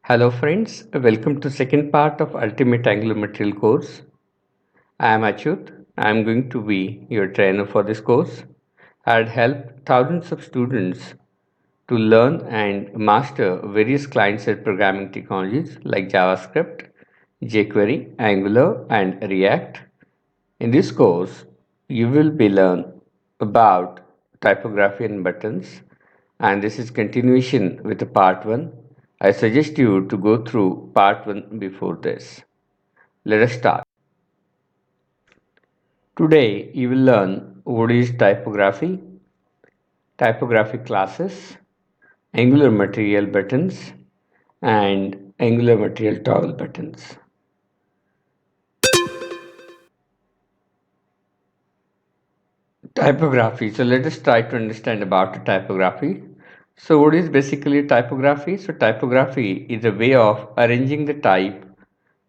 Hello friends, welcome to second part of Ultimate Angular Material course. I am Achyut. I am going to be your trainer for this course. I had helped thousands of students to learn and master various client-side programming technologies like JavaScript, jQuery, Angular, and React. In this course, you will be learn about typography and buttons, and this is continuation with the part 1. I suggest you to go through part 1 before this. Let us start. Today, you will learn what is typography, typography classes, Angular material buttons, and Angular material toggle buttons. Typography. So let us try to understand about the typography. So what is basically typography? So typography is a way of arranging the type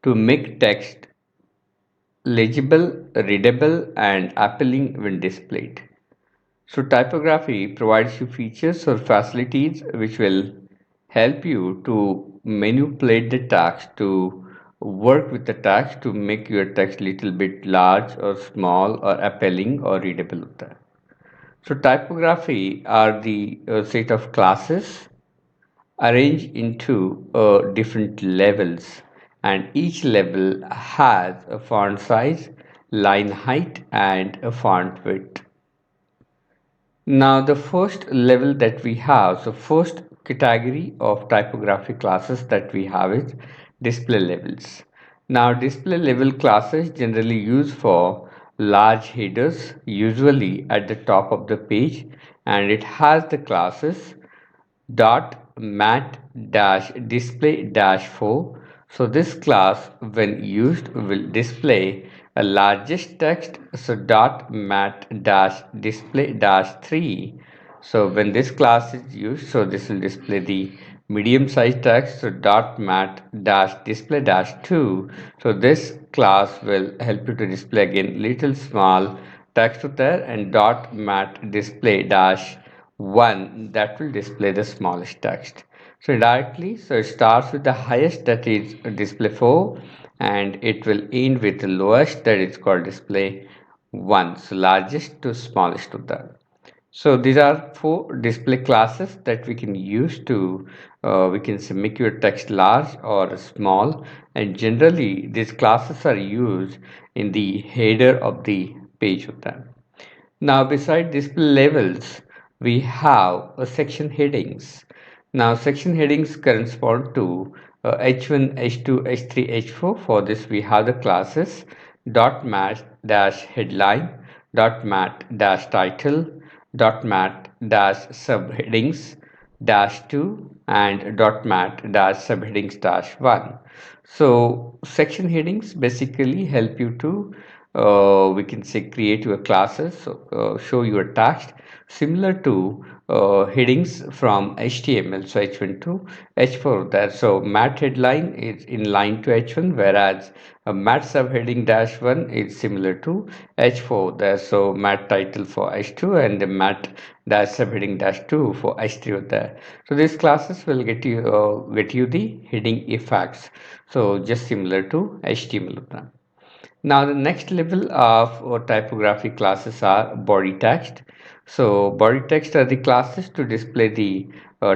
to make text legible, readable, and appealing when displayed. So typography provides you features or facilities which will help you to manipulate the text to work with the text to make your text little bit large or small or appealing or readable. So typography are the set of classes arranged into different levels, and each level has a font size, line height, and a font width. Now the first level that we have, so first category of typography classes that we have is display levels. Now display level classes generally used for large headers, usually at the top of the page, and it has the classes dot mat dash display dash 4. So this class when used will display a largest text, so dot mat dash display dash 3. So when this class is used, so this will display the medium sized text, so dot mat dash display dash 2. So this class will help you to display again little small text there, and dot mat display dash 1 that will display the smallest text. So directly, so it starts with the highest, that is display 4, and it will end with the lowest, that is called display 1. So largest to smallest of that. So these are four display classes that we can use to we can say make your text large or small, and generally these classes are used in the header of the page of them. Now, beside display levels, we have a section headings. Now, section headings correspond to H1, H2, H3, H4. For this, we have the classes dot mat dash headline, dot mat dash title, dot mat dash subheadings dash 2, and dot mat dash subheadings dash 1. So section headings basically help you to we can say create your classes, so, show your text similar to headings from HTML. So H1 to H4 there. So mat headline is in line to H1, whereas a mat subheading dash 1 is similar to H4 there. So mat title for H2 and the mat dash subheading dash 2 for H3 there. So these classes will get you the heading effects. So just similar to HTML. Now the next level of typography classes are body text. So body text are the classes to display the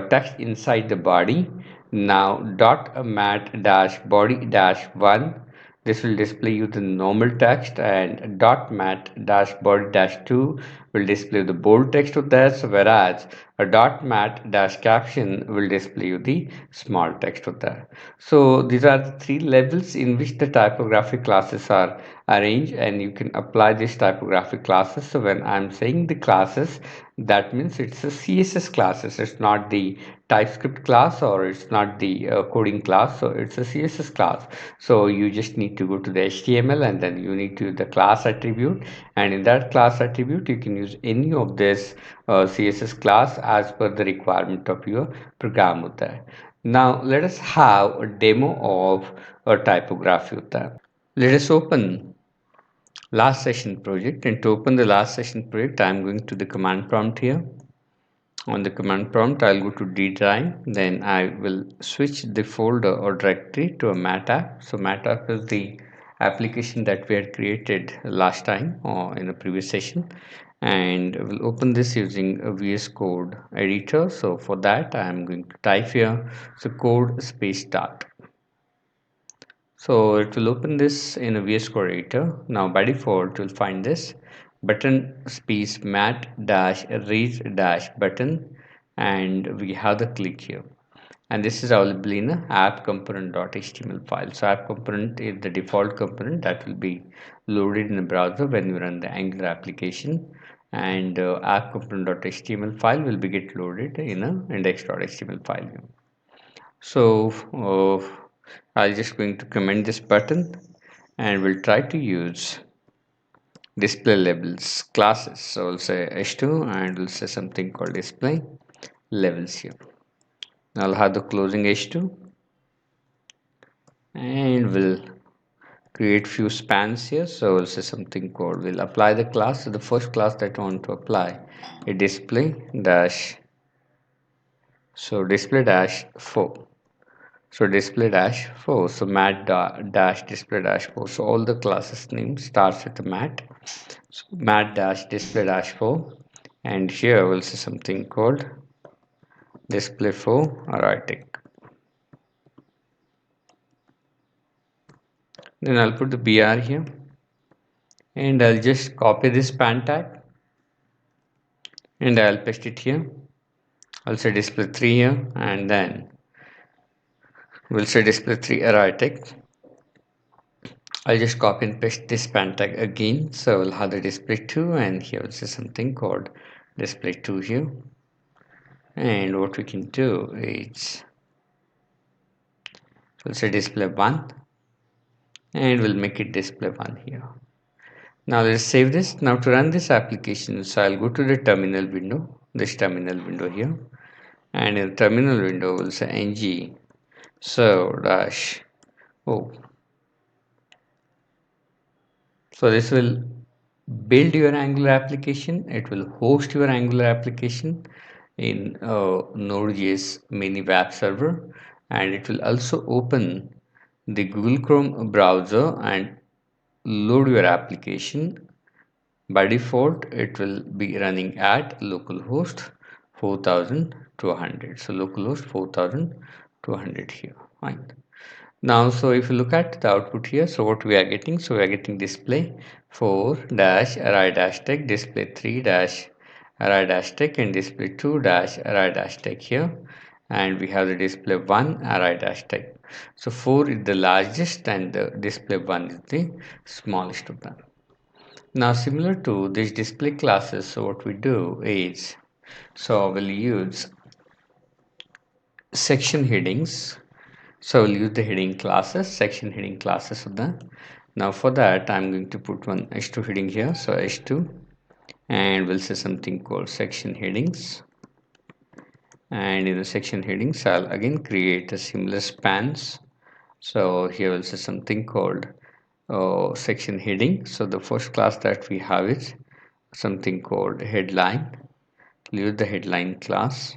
text inside the body. Now dot mat dash body dash 1, this will display you the normal text, and dot mat dash body dash 2 will display the bold text of that, so whereas a dot mat dash caption will display you the small text of that. So these are the three levels in which the typographic classes are arranged, and you can apply these typographic classes. So when I'm saying the classes, that means it's a CSS classes. It's not the TypeScript class, or it's not the coding class. So it's a CSS class. So you just need to go to the HTML, and then you need to use the class attribute, and in that class attribute you can use any of this CSS class as per the requirement of your program. Now let us have a demo of a typography. Let us open last session project, and to open the last session project I am going to the command prompt here, On the command prompt, I'll go to D drive, then I will switch the folder or directory to a mat app. So mat app is the application that we had created last time or in the previous session, and we'll open this using a VS Code editor. So for that, I'm going to type here, so code space start. So it will open this in a VS Code editor. Now by default, you'll find this button space mat dash read dash button, and we have the click here. And this is available in a app component.html file. So app component is the default component that will be loaded in the browser when you run the Angular application, and app component.html file will be get loaded in a index.html file. So I'll just going to comment this button, and we'll try to use display labels classes. So we'll say h2 and we'll say something called display labels here. Now I'll have the closing h2, and we'll create few spans here. So we'll say something called, we'll apply the class. So the first class that I want to apply is display dash, so display dash 4. So display dash 4, so mat dash display dash 4. So all the classes name starts with the mat. So mat dash display dash 4, and here we'll see something called display 4 erratic. Then I'll put the BR here, and I'll just copy this span tag and I'll paste it here. I'll say display 3 here, and then we'll say display 3 erratic. I'll just copy and paste this span tag again. So we'll have the display 2, and here we'll say something called display 2 here. And what we can do is we'll say display 1, and we'll make it display 1 here. Now let's save this. Now to run this application, so I'll go to the terminal window, this terminal window here, and in the terminal window we'll say ng so dash o. So this will build your Angular application. It will host your Angular application in Node.js mini web server, and it will also open the Google Chrome browser and load your application. By default, it will be running at localhost 4200. So localhost 4200 here. Fine. Now, so if you look at the output here, so what we are getting, so we are getting display 4 dash array dash tech, display 3 dash array dash tech, and display 2 dash array dash tech here, and we have the display 1 array dash tech. So 4 is the largest and the display 1 is the smallest of them. Now similar to these display classes, so what we do is, so we'll use section headings. So we'll use the heading classes, section heading classes of the. Now for that, I'm going to put one h2 heading here. So h2, and we'll say something called section headings. And in the section headings, I'll again create a similar spans. So here we'll say something called section heading. So the first class that we have is something called headline. Use the headline class,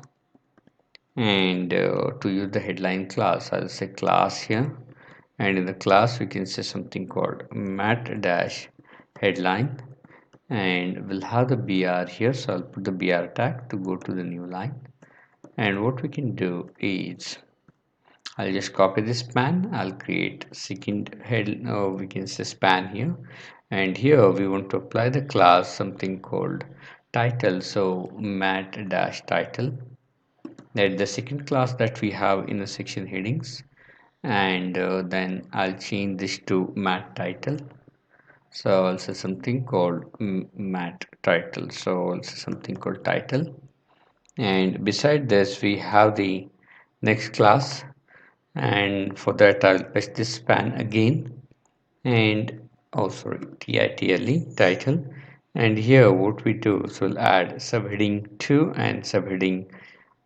and to use the headline class, I'll say class here, and in the class we can say something called mat dash headline, and we'll have the br here. So I'll put the br tag to go to the new line, and what we can do is I'll just copy this span. I'll create second head, we can say span here, and here we want to apply the class something called title. So mat dash title, that the second class that we have in the section headings, and then I'll change this to mat title. So I'll say something called mat title. So I'll say something called title, and beside this we have the next class, and for that I'll paste this span again, and oh sorry, title, and here what we do, so we'll add subheading 2 and subheading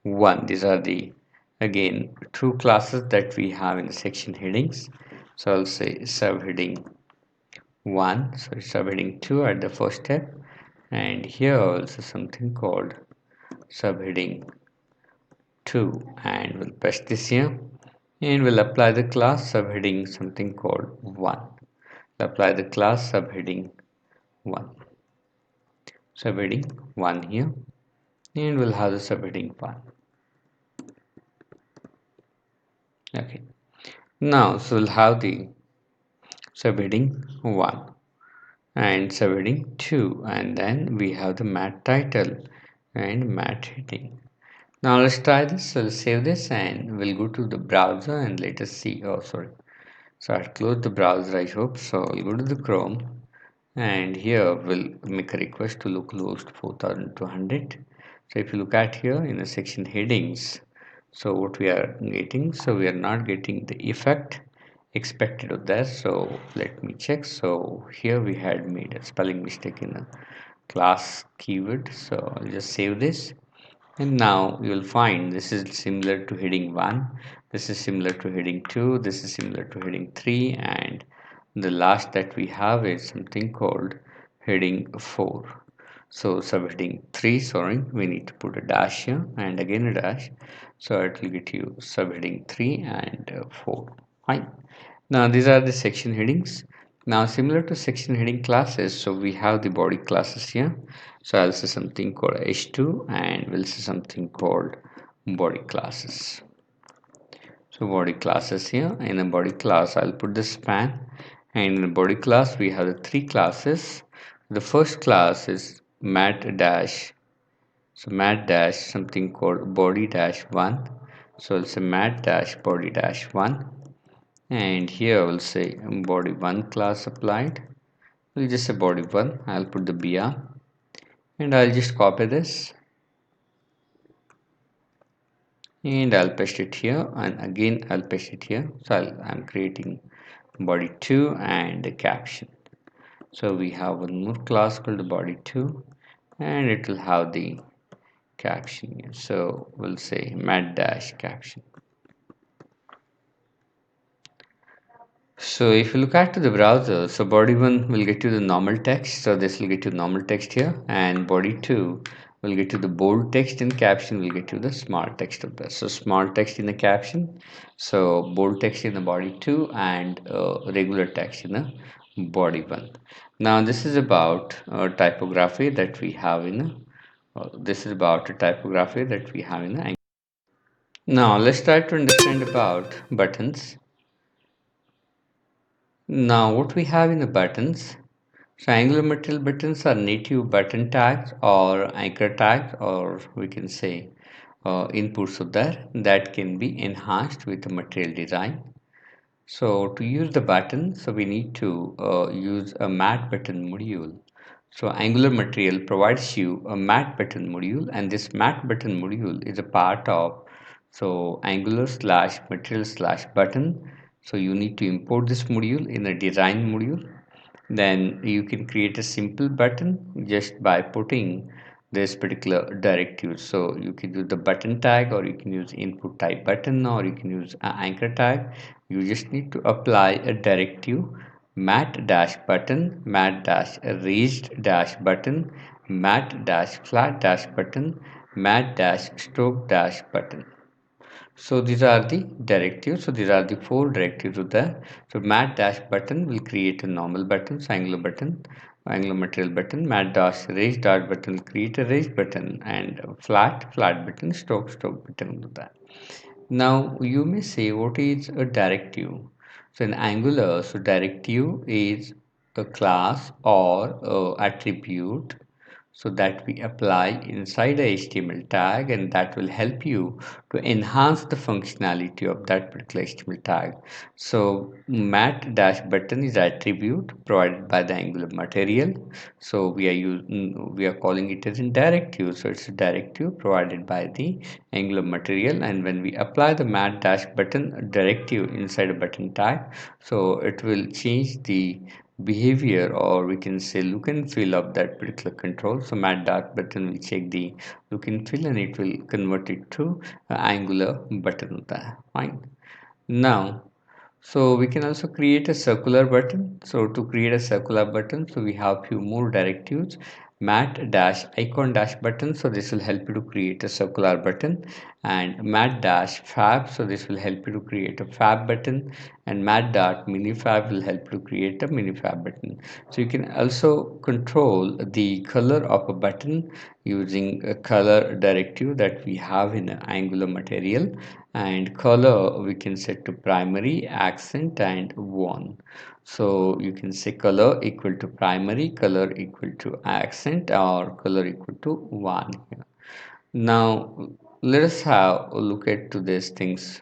1. These are the again two classes that we have in the section headings. So I'll say subheading 1, sorry, subheading 2 at the first step, and here also something called subheading 2, and we'll paste this here, and we'll apply the class subheading something called 1. Apply the class subheading 1, subheading 1 here, and we'll have the subheading 1. Okay, now so we'll have the subheading 1 and subheading 2, and then we have the mat title and mat heading. Now let's try this. So we'll save this and we'll go to the browser and let us see. Oh, sorry. So I'll close the browser, I hope. So I'll go to the Chrome, and here we'll make a request to localhost 4200. So if you look at here in the section headings, so what we are getting, so we are not getting the effect expected of that. So let me check. So here we had made a spelling mistake in a class keyword. So I'll just save this, and now you will find this is similar to heading 1, this is similar to heading 2, this is similar to heading 3, and the last that we have is something called heading 4. So subheading 3, sorry, we need to put a dash here and again a dash, so it will get you subheading 3 and 4. Fine. Now these are the section headings. Now similar to section heading classes, so we have the body classes here. So I'll say something called h2 and we'll say something called body classes. So body classes here, in a body class I'll put the span, and in the body class we have the three classes. The first class is mat dash, so mat dash something called body dash 1. So I'll say mat dash body dash 1, and here I will say body 1 class applied. We'll just say body 1. I'll put the br and I'll just copy this and I'll paste it here, and again I'll paste it here. So I'm creating body 2 and the caption. So we have one more class called body 2 and it will have the caption here. So we'll say mat dash caption. So if you look at the browser, so body 1 will get you the normal text, so this will get you normal text here, and body 2 will get you the bold text, and caption will get you the small text of that. So small text in the caption, so bold text in the body 2, and regular text in the body 1. Now this is about typography that we have in this is about typography that we have in the. Now let's try to understand about buttons. Now what we have in the buttons, so Angular material buttons are native button tags or anchor tags, or we can say inputs of that can be enhanced with the material design. So to use the button, so we need to use a mat button module. So Angular material provides you a mat button module, and this mat button module is a part of so Angular slash material slash button. So you need to import this module in a design module. Then you can create a simple button just by putting this particular directive. So you can use the button tag, or you can use input type button, or you can use an anchor tag. You just need to apply a directive mat dash button, mat dash raised dash button, mat dash flat dash button, mat dash stroke dash button. So these are the directives. So these are the four directives of the. So mat dash button will create a normal button, so angular button, angular material button. Mat dash raised dash button will create a raised button, and flat button, stroke button of that. Now you may say, what is a directive? So in Angular, so directive is a class or a attribute, so that we apply inside a HTML tag, and that will help you to enhance the functionality of that particular HTML tag. So mat dash button is attribute provided by the Angular material, so we are calling it as a directive. So it's a directive provided by the Angular material, and when we apply the mat dash button directive inside a button tag, so it will change the behavior, or we can say look and feel of that particular control. So mat dot button will check the look and feel, and it will convert it to angular button there. Fine. Now so we can also create a circular button. So to create a circular button, so we have few more directives, mat dash icon dash button, so this will help you to create a circular button, and mat dash fab, so this will help you to create a fab button, and mat dot mini fab will help you to create a mini fab button. So you can also control the color of a button using a color directive that we have in an Angular material, and color we can set to primary, accent, and one. So you can say color equal to primary, color equal to accent, or color equal to one here. Now let us have a look at to these things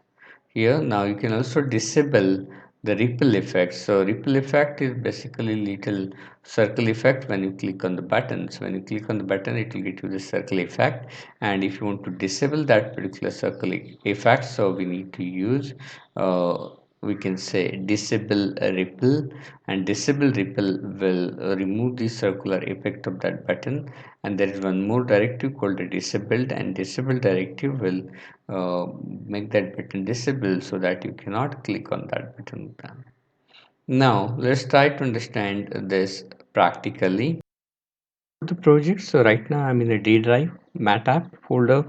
here. Now you can also disable the ripple effect. So ripple effect is basically little circle effect when you click on the button. So when you click on the button, it will get you the circle effect. And if you want to disable that particular circle effect, so we need to use we can say disable ripple, and disable ripple will remove the circular effect of that button. And there is one more directive called the disabled, and disabled directive will make that button disabled so that you cannot click on that button. Now let's try to understand this practically. The project, so right now I'm in a D drive mat app folder.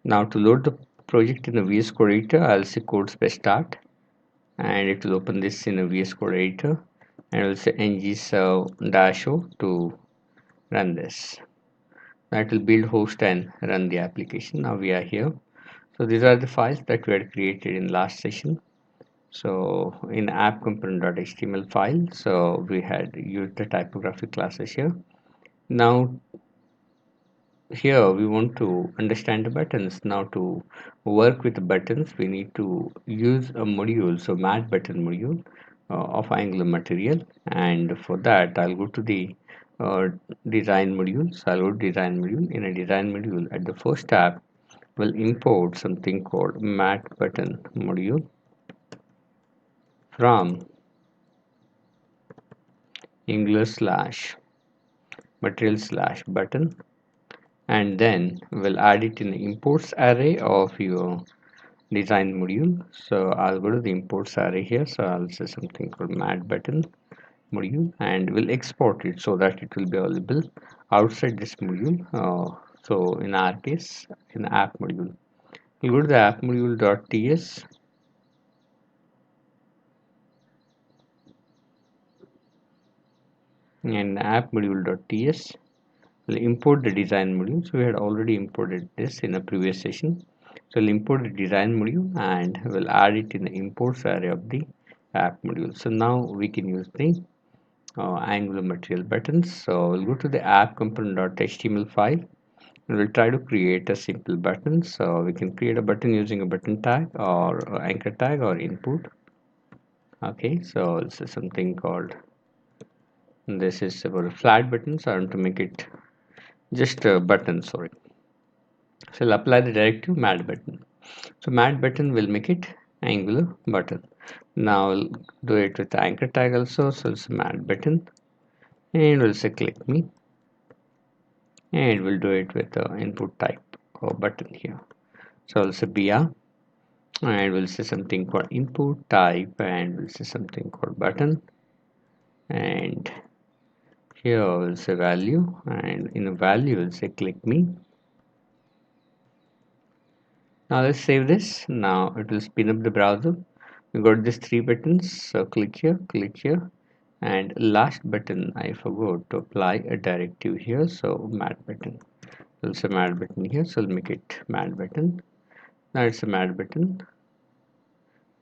Now to load the project in the VS Code editor, I'll say code space start, and it will open this in a VS Code editor, and I'll say ng serve -o to run this. That will build host and run the application. Now we are here. So these are the files that we had created in last session. So in app component.html file, so we had used the typography classes here. Now here we want to understand the buttons. Now to work with the buttons, we need to use a module, so mat button module of Angular material, and for that I'll go to the uh, design module. So I'll go to design module. In a design module, at the first tab we'll import something called mat button module from Angular slash material slash button, and then we'll add it in the imports array of your design module. So I'll go to the imports array here, so I'll say something called mat button module, and we'll export it so that it will be available outside this module. So in our case, in the app module, we'll go to the app module.ts, and app module.ts will import the design module. So we had already imported this in a previous session. So we'll import the design module and we'll add it in the imports array of the app module. So now we can use the Angular material buttons. So we'll go to the app component.html file, and we'll try to create a simple button. So we can create a button using a button tag or anchor tag or input. Okay, so this is something called, this is about a flat button, so I want to make it just a button, sorry. So I'll apply the directive mat button. So mat button will make it Angular button. Now I'll do it with the anchor tag also. So it's mat button, and we'll say click me, and we'll do it with the input type or button here. So I'll say br, and we'll say something called input type, and we'll say something called button, and here we'll say value, and in the value we'll say click me. Now let's save this. Now it will spin up the browser. We got these three buttons, so click here, and last button I forgot to apply a directive here, so mat button. Also mat button here, so I'll make it mat button. Now it's a mat button,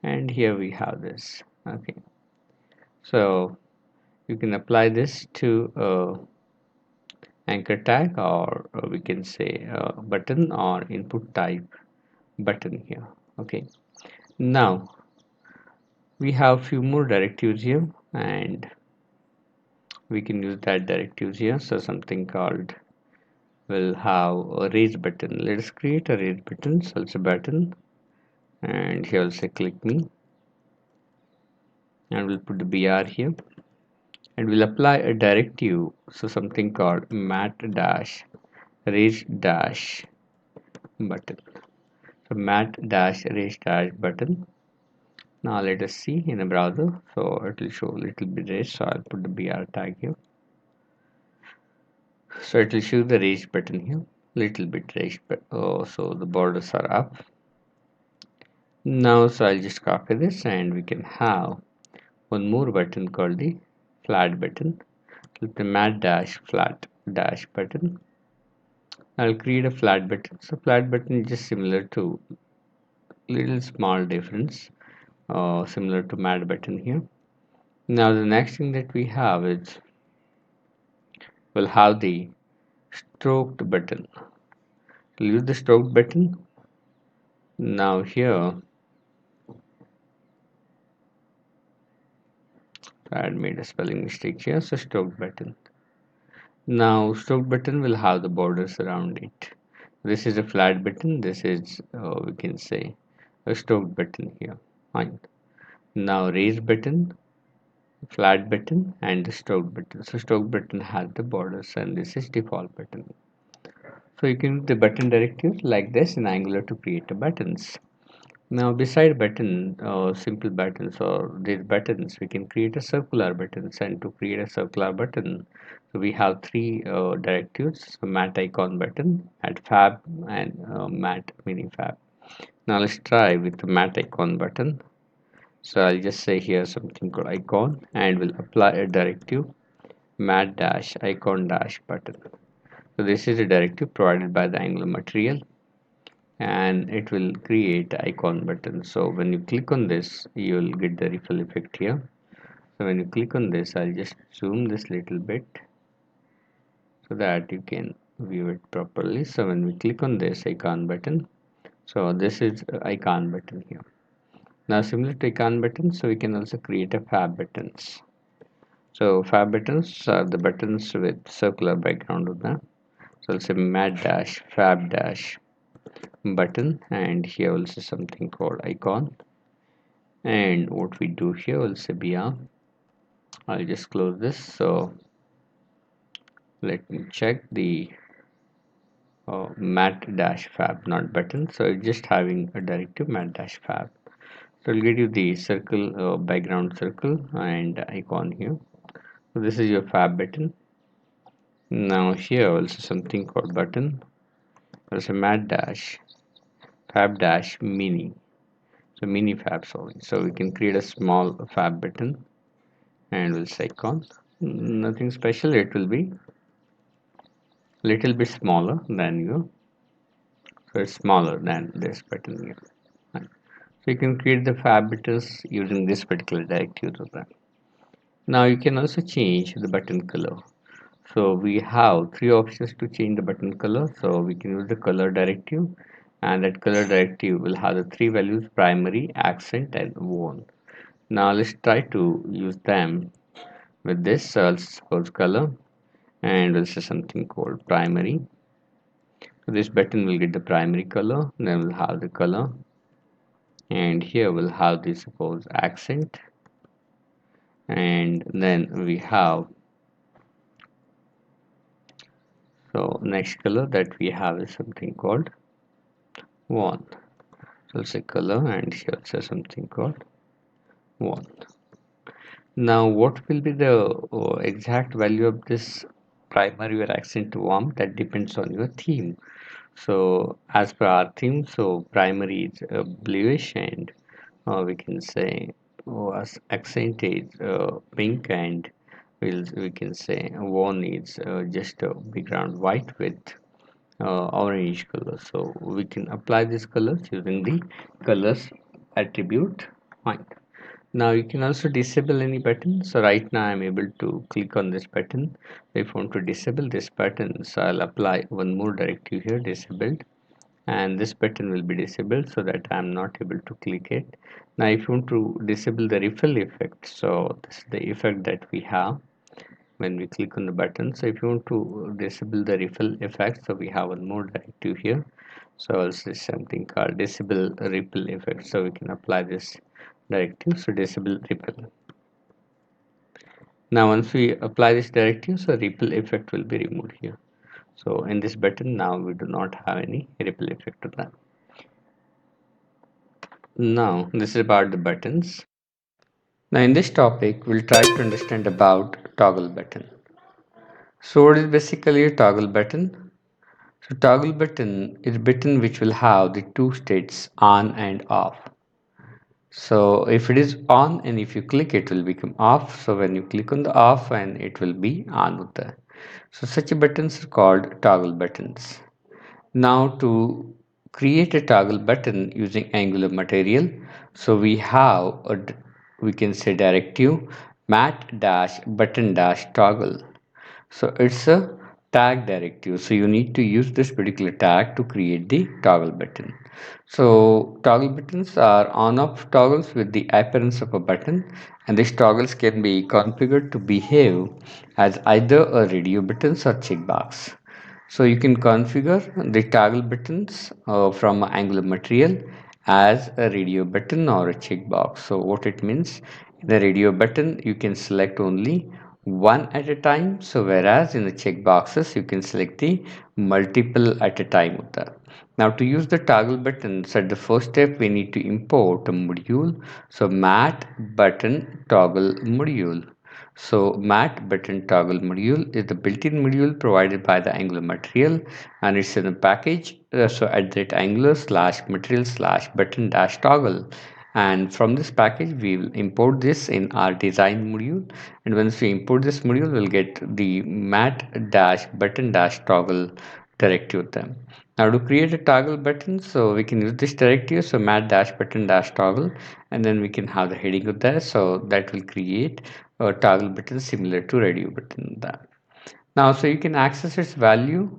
and here we have this. Okay, so you can apply this to anchor tag, or we can say button or input type button here. Okay, now we have few more directives here, and we can use that directives here. So something called, we'll have a raise button. Let's create a raise button. So it's a button, and here I'll say click me, and we'll put the br here, and we'll apply a directive. So something called mat dash raise dash button. So mat dash raise dash button. Now let us see in a browser. So it will show a little bit raised. So I'll put the br tag here. So it will show the raised button here, little bit raised, but so the borders are up. Now, so I'll just copy this and we can have one more button called the flat button. With the matte dash flat dash button. I'll create a flat button. So flat button is just similar to little small difference, similar to matte button here. Now the next thing that we have is we'll have the stroked button. We'll use the stroked button. Now here I had made a spelling mistake here. So stroked button. Now stroked button will have the borders around it. This is a flat button. This is we can say a stroked button here. Fine. Now raise button, flat button and the stroke button. So stroke button has the borders and this is default button. So you can use the button directives like this in Angular to create the buttons. Now beside button, simple buttons or these buttons, we can create a circular buttons, and to create a circular button, so we have three directives, so matte icon button, add fab and matte mini fab. Now let's try with the matte icon button. So I'll just say here something called icon and we'll apply a directive matte dash icon dash button. So this is a directive provided by the Angular material and it will create icon button. So when you click on this, you will get the ripple effect here. So when you click on this, I'll just zoom this little bit so that you can view it properly. So when we click on this icon button, so this is icon button here. Now similar to icon button, so we can also create a fab buttons. So fab buttons are the buttons with circular background of them. So I'll say matte dash fab dash button and here also something called icon, and what we do here will say beyond. I'll just close this. So let me check the matte dash fab, not button. So it's just having a directive matte dash fab. So I'll get you the circle background circle and icon here. So this is your fab button. Now here also something called button. There's a matte dash fab dash mini, so mini fab, sorry. So we can create a small fab button and we'll say icon, nothing special, it will be little bit smaller than you, so it's smaller than this button here. Right. So you can create the fab buttons using this particular directive of that. Now you can also change the button color. So we have three options to change the button color. So we can use the color directive, and that color directive will have the three values: primary, accent and worn. Now let's try to use them with this. So I'll suppose color and we'll say something called primary. So this button will get the primary color, then we'll have the color, and here we'll have the suppose accent, and then we have, so next color that we have is something called worn. So I'll say color and here I'll say something called worn. Now what will be the exact value of this primary or accent warm? That depends on your theme. So as per our theme, so primary is bluish and we can say as accent is pink, and we can say one is just a background white with orange color. So we can apply these colors using the colors attribute. Fine. Now you can also disable any button. So right now I'm able to click on this button. If I want to disable this button, so I'll apply one more directive here, disabled, and this button will be disabled so that I'm not able to click it. Now if you want to disable the refill effect, so this is the effect that we have when we click on the button. So if you want to disable the refill effect, so we have one more directive here. So I'll say something called disable ripple effect. So we can apply this directive, so disable ripple. Now once we apply this directive, so ripple effect will be removed here. So in this button now we do not have any ripple effect of that. Now this is about the buttons. Now in this topic we'll try to understand about toggle button. So what is basically a toggle button? So toggle button is a button which will have the two states on and off. So if it is on and if you click it will become off. So when you click on the off and it will be on with the. So such buttons are called toggle buttons. Now to create a toggle button using Angular material, so we have we can say directive mat dash button dash toggle. So it's a tag directive. So you need to use this particular tag to create the toggle button. So toggle buttons are on-off toggles with the appearance of a button, and these toggles can be configured to behave as either a radio buttons or checkbox. So you can configure the toggle buttons from Angular material as a radio button or a checkbox. So what it means, in the radio button you can select only one at a time. So whereas in the checkboxes you can select the multiple at a time with that. Now to use the toggle buttons, at the first step we need to import a module. So mat button toggle module. So mat button toggle module is the built-in module provided by the Angular material, and it's in a package. So at that Angular slash material slash button dash toggle, and from this package we will import this in our design module, and once we import this module we'll get the mat dash button dash toggle directive with them. Now to create a toggle button, so we can use this directive, so mat dash button dash toggle, and then we can have the heading with that, so that will create a toggle button similar to radio button that. Now, so you can access its value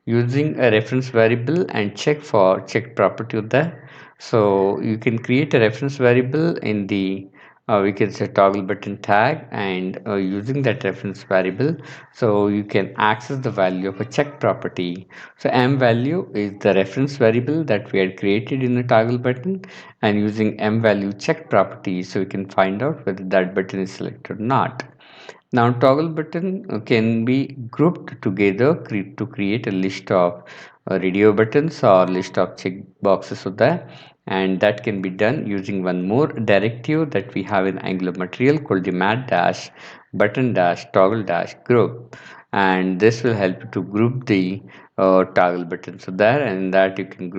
using a reference variable and check for check property of that. So you can create a reference variable in the we can say toggle button tag, and using that reference variable, so you can access the value of a check property. So m value is the reference variable that we had created in the toggle button, and using m value check property, so we can find out whether that button is selected or not. Now toggle button can be grouped together to create a list of radio buttons or list of check boxes of that, and that can be done using one more directive that we have in Angular material called the mat dash button dash toggle dash group, and this will help you to group the toggle buttons so there, and that you can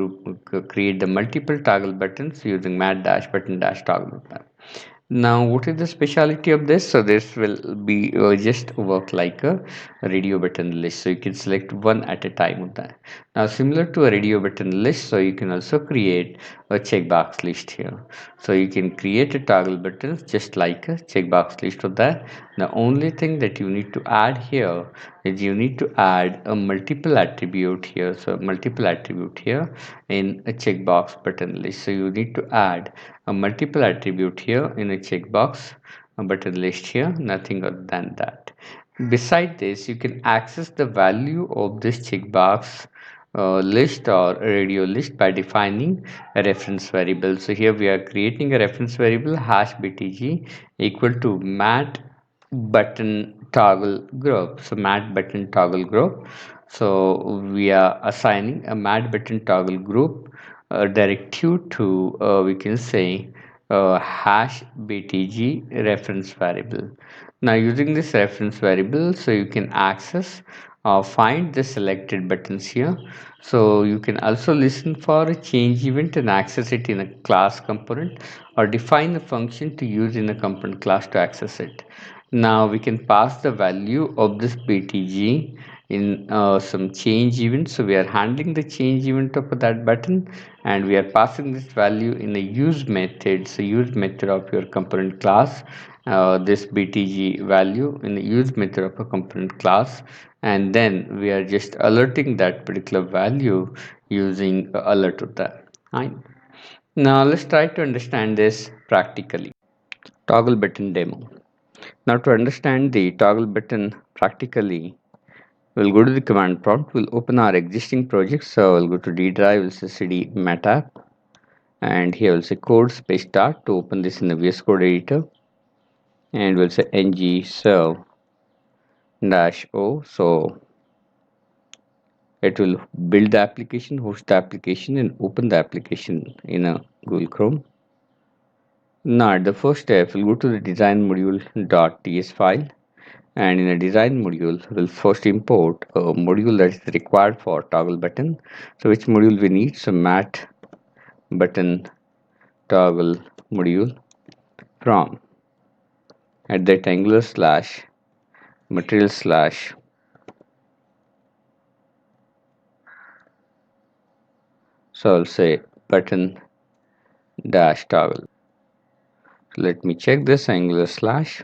create the multiple toggle buttons using mat dash button dash toggle. Now, what is the speciality of this? So this will be just work like a radio button list. So you can select one at a time of that. Now, similar to a radio button list, so you can also create a checkbox list here. So you can create a toggle buttons just like a checkbox list of that. The only thing that you need to add here is you need to add a multiple attribute here. So multiple attribute here in a checkbox button list. So you need to add a multiple attribute here in a checkbox button list here, nothing other than that. Beside this, you can access the value of this checkbox list or radio list by defining a reference variable. So here we are creating a reference variable hash btg equal to mat button toggle group. So mat button toggle group. So we are assigning a mat button toggle group directive to we can say hash btg reference variable. Now using this reference variable, so you can access find the selected buttons here. So you can also listen for a change event and access it in a class component, or define a function to use in a component class to access it. Now we can pass the value of this btg in some change event. So we are handling the change event of that button, and we are passing this value in a use method. So use method of your component class, this btg value in the use method of a component class, and then we are just alerting that particular value using alert of that. Right. Now let's try to understand this practically. Toggle button demo. Now to understand the toggle button practically, we'll go to the command prompt, we'll open our existing project. So we'll go to D drive, we'll say cd metapp, and here we'll say code space start to open this in the VS Code editor, and we'll say ng serve dash o. So it will build the application, host the application, and open the application in a Google Chrome. Now at the first step, we'll go to the design module.ts file, And in a design module, we'll first import a module that is required for toggle button. So which module we need? So mat button toggle module from at that angular slash material slash so I'll say button dash toggle. So let me check this angular slash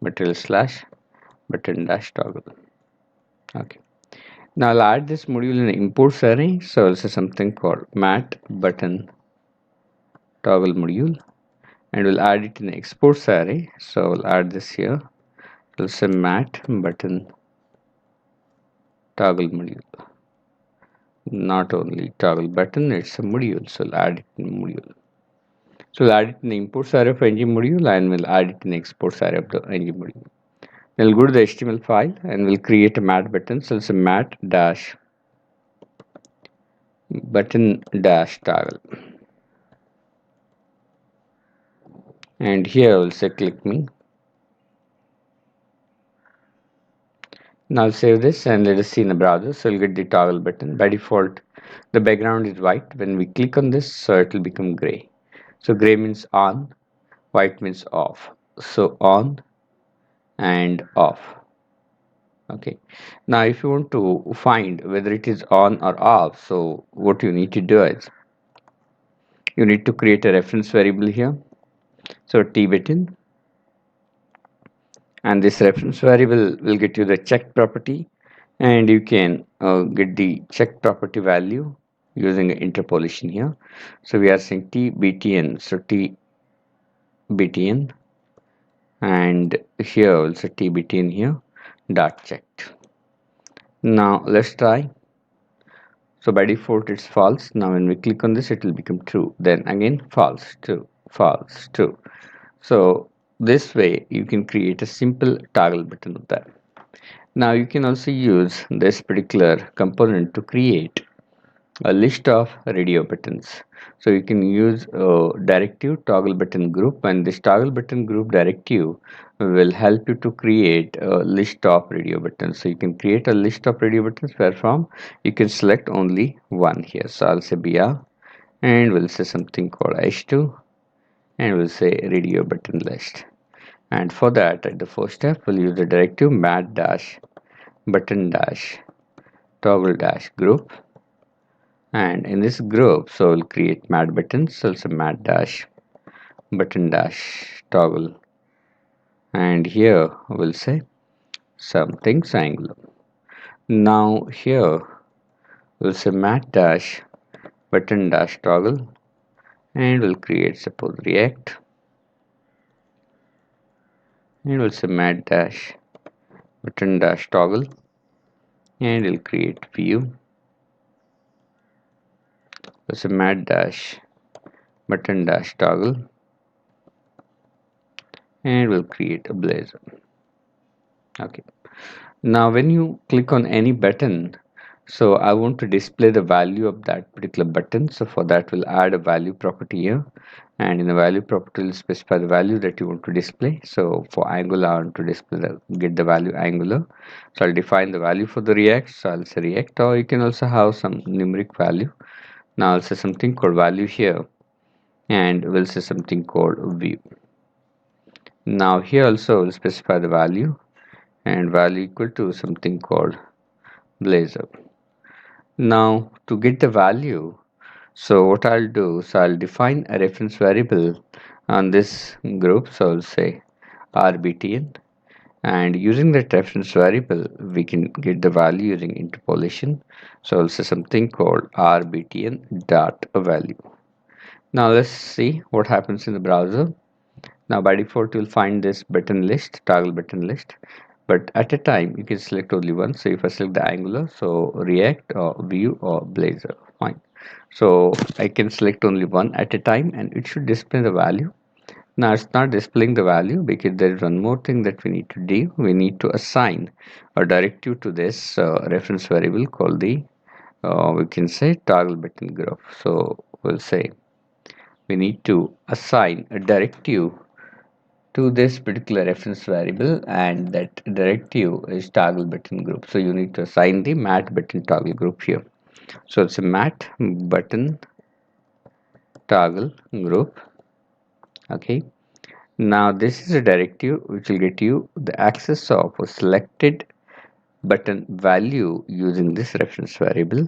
material slash button dash toggle. Okay. Now I'll add this module in the imports array. So I'll say something called mat button toggle module, and we'll add it in the exports array. So I'll add this here. We'll say mat button toggle module. Not only toggle button, it's a module. So I'll add it in module. So we'll add it in the imports array of ng module, and we'll add it in the exports array of the ng module. Then we'll go to the HTML file and we'll create a mat button. So it's a mat dash button dash toggle. And here I'll say click me. Now I'll save this and let us see in the browser. So we'll get the toggle button. By default, the background is white. When we click on this, so it will become gray. So gray means on, white means off. So on and off. Okay. Now if you want to find whether it is on or off, so what you need to do is you need to create a reference variable here. So t button, and this reference variable will get you the check property, and you can get the check property value using interpolation here. So we are saying t btn, so t btn, and here also t btn here dot checked. Now let's try. So by default it's false. Now when we click on this, it will become true. Then again false, true, false, true. So this way you can create a simple toggle button of that. Now you can also use this particular component to create a list of radio buttons. So you can use a directive toggle button group, and this toggle button group directive will help you to create a list of radio buttons. So you can create a list of radio buttons where from you can select only one here. So I'll say br, and we'll say something called h2, and we'll say radio button list. And for that, at the first step, we'll use the directive mat dash button dash toggle dash group, and in this group, so we'll create mat buttons. So it's a mat dash button dash toggle, and here we'll say something angular. Now here we'll say mat dash button dash toggle, and we'll create suppose react, and we'll say mat dash button dash toggle, and we'll create view. So mat dash button dash toggle, and we'll create a blazer. Okay. Now when you click on any button, so I want to display the value of that particular button. So for that we'll add a value property here, and in the value property we'll specify the value that you want to display. So for angular I want to display get the value angular. So I'll define the value for the react. So I'll say react, or you can also have some numeric value. Now I'll say something called value here, and we'll say something called view. Now here also we'll specify the value, and value equal to something called blazer. Now to get the value, so what I'll do, so I'll define a reference variable on this group. So I'll say rbtn, and using that reference variable we can get the value using interpolation. So I'll say something called rbtn dot value. Now let's see what happens in the browser. Now by default you'll find this button list, toggle button list, but at a time you can select only one. So if I select the angular, so react or view or blazer, fine. So I can select only one at a time, and it should display the value. Now it's not displaying the value because there is one more thing that we need to do. We need to assign a directive to this reference variable called the we can say toggle button group. So we'll say we need to assign a directive to this particular reference variable, and that directive is toggle button group. So you need to assign the mat button toggle group here. So it's a mat button toggle group. Okay. Now this is a directive which will get you the access of a selected button value using this reference variable.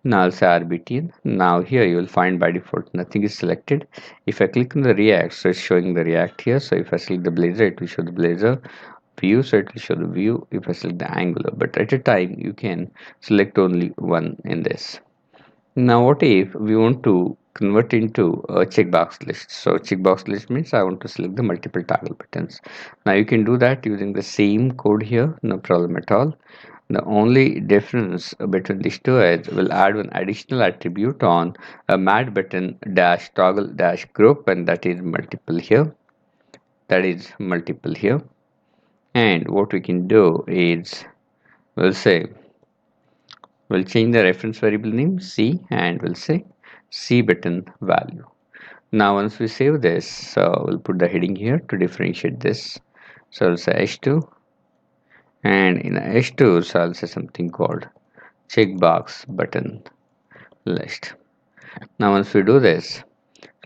Now I'll say RBTN. Now here you will find by default nothing is selected. If I click on the React, so it's showing the React here. So if I select the Blazor, it will show the Blazor view, so it will show the view. If I select the Angular, but at a time you can select only one in this. Now what if we want to convert into a checkbox list? So checkbox list means I want to select the multiple toggle buttons. Now you can do that using the same code here, no problem at all. The only difference between these two is we'll add one additional attribute on a mat button dash toggle dash group, and that is multiple here. That is multiple here. And what we can do is we'll change the reference variable name C, and we'll say C button value. Now once we save this, we'll put the heading here to differentiate this. So I'll say H2, and in H2 so I'll say something called checkbox button list. Now once we do this,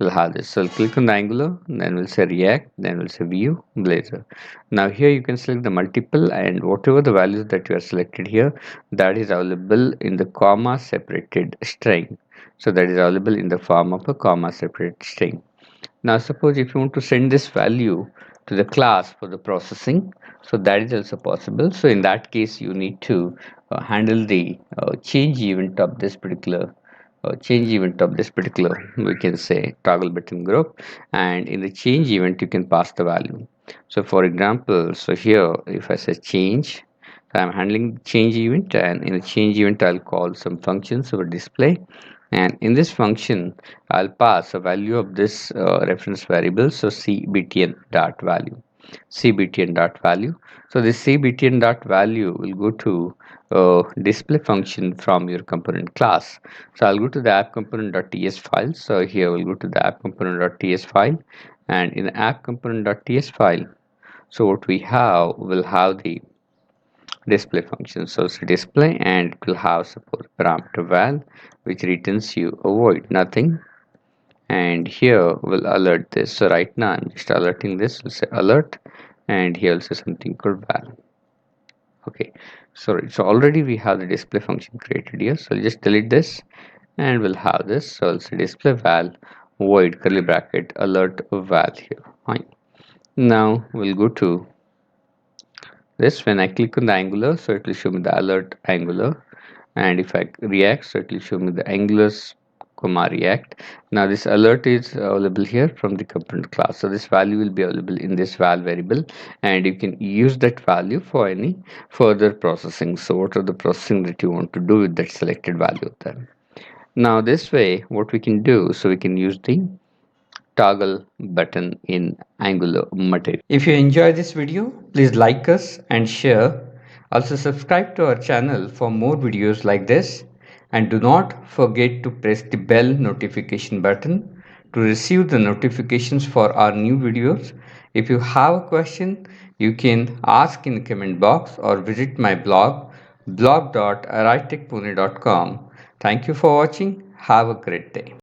we'll have this. So I'll click on the Angular, then we'll say React, then we'll say View, Blazor. Now here you can select the multiple, and whatever the values that you are selected here, that is available in the comma separated string. So that is available in the form of a comma separated string. Now suppose if you want to send this value to the class for the processing, so that is also possible. So in that case you need to handle the change event of this particular, we can say, toggle button group, and in the change event you can pass the value. So for example, so here if I say change, I'm handling change event, and in the change event I'll call some functions over display, and in this function I'll pass a value of this reference variable, so cbtn dot value. cbtn dot value. So this cbtn dot value will go to display function from your component class. So I'll go to the app component.ts file. So here we'll go to the app component.ts file, and in the app component.ts file, so what we have, will have the display function. So it's display, and it will have support parameter val, which returns you a void, nothing. And here we'll alert this. So right now I'm just alerting this. We'll say alert, and here also something called val. Okay, so already we have the display function created here. So I'll just delete this, and we'll have this. So I'll say display val void curly bracket alert val here. Fine. Now we'll go to this. When I click on the Angular, so it will show me the alert Angular, and if I react, so it will show me the Angular comma react. Now this alert is available here from the component class, so this value will be available in this val variable, and you can use that value for any further processing. So what are the processing that you want to do with that selected value then? Now this way what we can do, so we can use the toggle button in Angular material. If you enjoy this video, please like us and share. Also subscribe to our channel for more videos like this, and do not forget to press the bell notification button to receive the notifications for our new videos. If you have a question, you can ask in the comment box or visit my blog blog.writechpune.com. Thank you for watching. Have a great day.